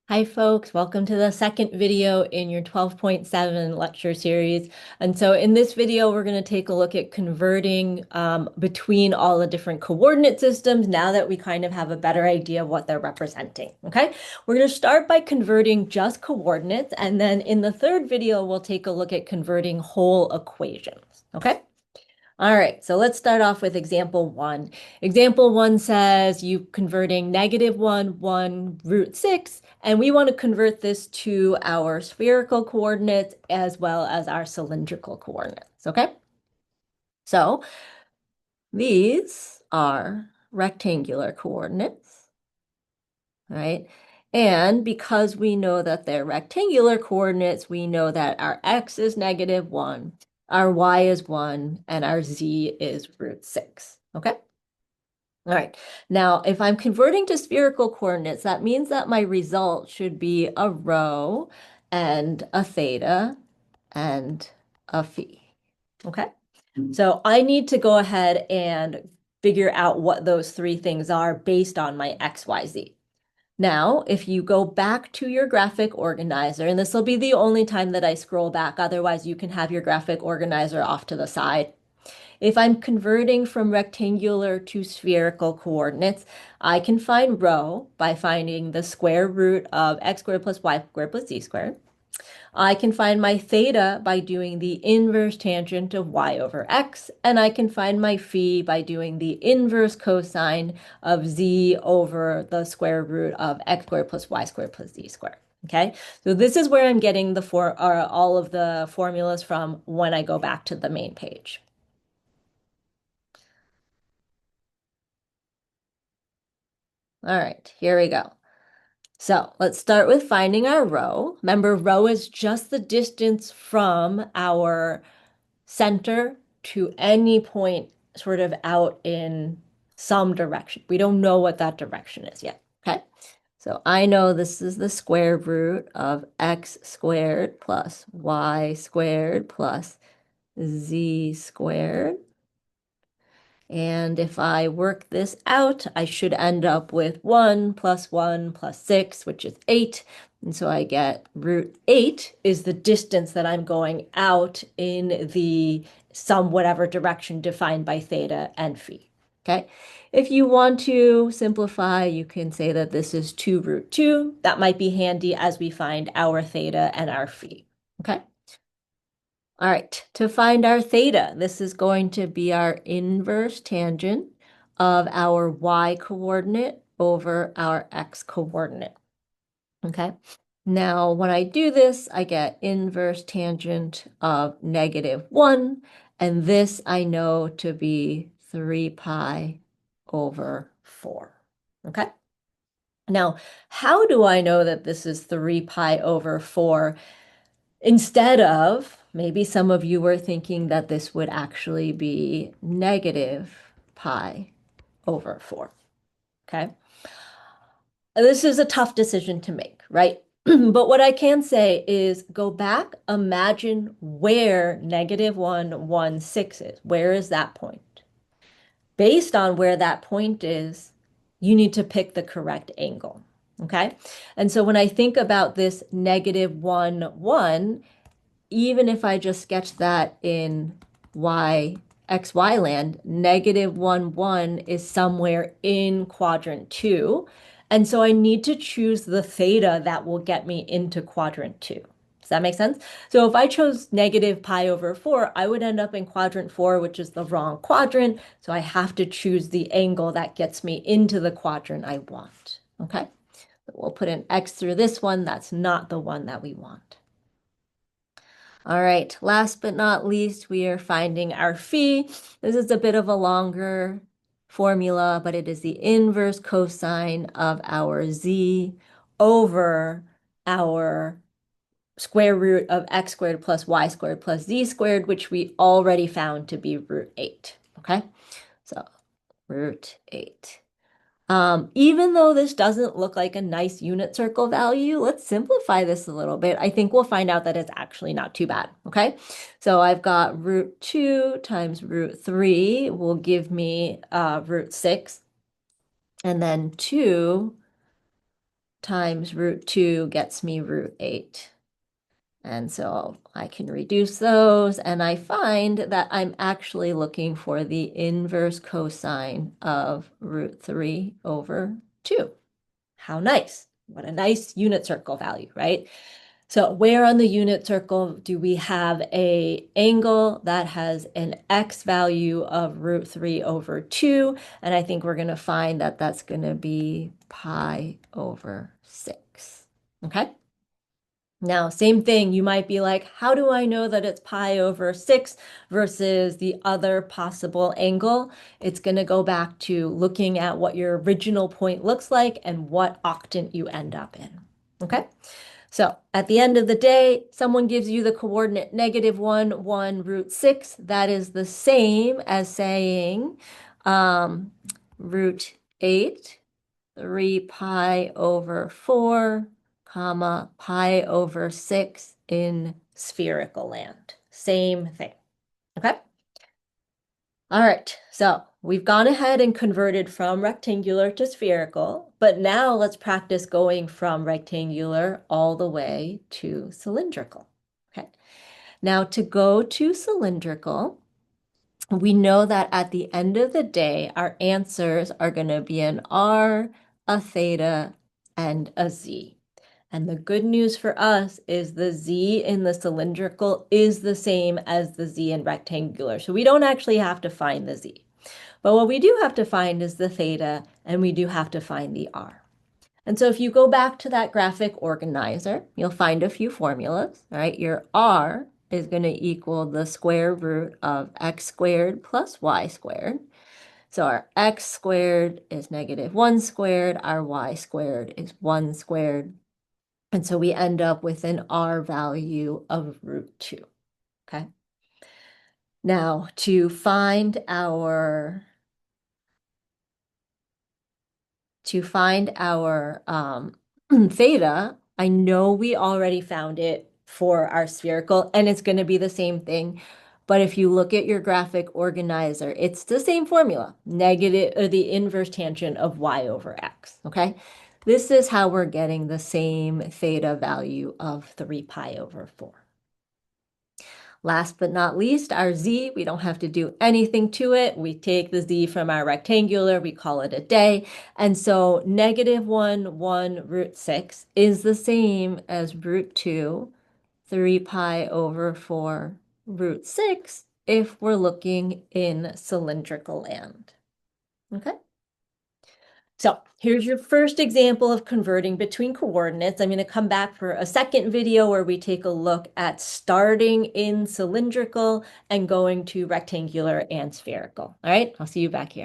Hi folks, welcome to the second video in your 12.7 lecture series. And so in this video, we're going to take a look at converting between all the different coordinate systems now that we kind of have a better idea of what they're representing, okay? We're going to start by converting just coordinates, and then in the third video, we'll take a look at converting whole equations, okay? All right, so let's start off with example one. Example one says you converting -1, 1 root 6, and we want to convert this to our spherical coordinates as well as our cylindrical coordinates, okay? So these are rectangular coordinates, right? And because we know that they're rectangular coordinates, we know that our x is -1, our y is 1, and our z is root 6. Okay? All right. Now, if I'm converting to spherical coordinates, that means that my result should be a rho and a theta and a phi. Okay? So I need to go ahead and figure out what those three things are based on my x, y, z. Now, if you go back to your graphic organizer, and this will be the only time that I scroll back, otherwise you can have your graphic organizer off to the side. If I'm converting from rectangular to spherical coordinates, I can find rho by finding the square root of x squared plus y squared plus z squared. I can find my theta by doing the inverse tangent of y over x, and I can find my phi by doing the inverse cosine of z over the square root of x squared plus y squared plus z squared. Okay, so this is where I'm getting all of the formulas from when I go back to the main page. All right, here we go. So let's start with finding our rho. Remember, rho is just the distance from our center to any point sort of out in some direction. We don't know what that direction is yet. Okay. So I know this is the square root of x squared plus y squared plus z squared. And if I work this out, I should end up with 1 plus 1 plus 6, which is 8. And so I get root 8 is the distance that I'm going out in the some whatever direction defined by theta and phi. Okay. If you want to simplify, you can say that this is 2 root 2. That might be handy as we find our theta and our phi. Okay. All right, to find our theta, this is going to be our inverse tangent of our y coordinate over our x coordinate. Okay, now when I do this, I get inverse tangent of -1, and this I know to be 3 pi over 4. Okay, now how do I know that this is 3 pi over 4? Instead of, maybe some of you were thinking that this would actually be negative pi over 4. Okay. This is a tough decision to make, right? But what I can say is go back, imagine where -1, 1, 6 is. Where is that point? Based on where that point is, you need to pick the correct angle. Okay. And so when I think about this -1, 1, even if I just sketch that in XY land, -1, 1 is somewhere in quadrant 2. And so I need to choose the theta that will get me into quadrant 2. Does that make sense? So if I chose negative pi over 4, I would end up in quadrant 4, which is the wrong quadrant. So I have to choose the angle that gets me into the quadrant I want. Okay? We'll put an X through this one. That's not the one that we want. All right, last but not least, we are finding our phi. This is a bit of a longer formula, but it is the inverse cosine of our z over our square root of x squared plus y squared plus z squared, which we already found to be root 8. Okay, so root 8. Even though this doesn't look like a nice unit circle value, let's simplify this a little bit. I think we'll find out that it's actually not too bad, okay? So I've got root 2 times root 3 will give me root 6. And then 2 times root 2 gets me root 8. And so I can reduce those, and I find that I'm actually looking for the inverse cosine of root 3 over 2. How nice. What a nice unit circle value, right? So where on the unit circle do we have a angle that has an x value of root 3 over 2? And I think we're going to find that that's going to be pi over 6. Okay? Now, same thing, you might be like, how do I know that it's pi over 6 versus the other possible angle? It's going to go back to looking at what your original point looks like and what octant you end up in. Okay? So at the end of the day, someone gives you the coordinate -1, 1, root 6. That is the same as saying root 8, 3 pi over 4, comma, pi over 6 in spherical land. Same thing. Okay? All right, so we've gone ahead and converted from rectangular to spherical, but now let's practice going from rectangular all the way to cylindrical. Okay, now to go to cylindrical, we know that at the end of the day, our answers are going to be an R, a theta, and a Z. And the good news for us is the Z in the cylindrical is the same as the Z in rectangular. So we don't actually have to find the Z. But what we do have to find is the theta, and we do have to find the R. And so if you go back to that graphic organizer, you'll find a few formulas, right? Your R is going to equal the square root of x squared plus y squared. So our x squared is -1 squared, our y squared is 1 squared. And so we end up with an R value of root 2, okay? Now, to find our theta, I know we already found it for our spherical, and it's going to be the same thing. But if you look at your graphic organizer, it's the same formula, negative or the inverse tangent of y over x, okay? This is how we're getting the same theta value of 3 pi over 4. Last but not least, our z, we don't have to do anything to it. We take the z from our rectangular, we call it a day. And so -1 root 6 is the same as root 2, 3 pi over 4 root 6 if we're looking in cylindrical land. Okay? So here's your first example of converting between coordinates. I'm going to come back for a second video where we take a look at starting in cylindrical and going to rectangular and spherical. All right, I'll see you back here.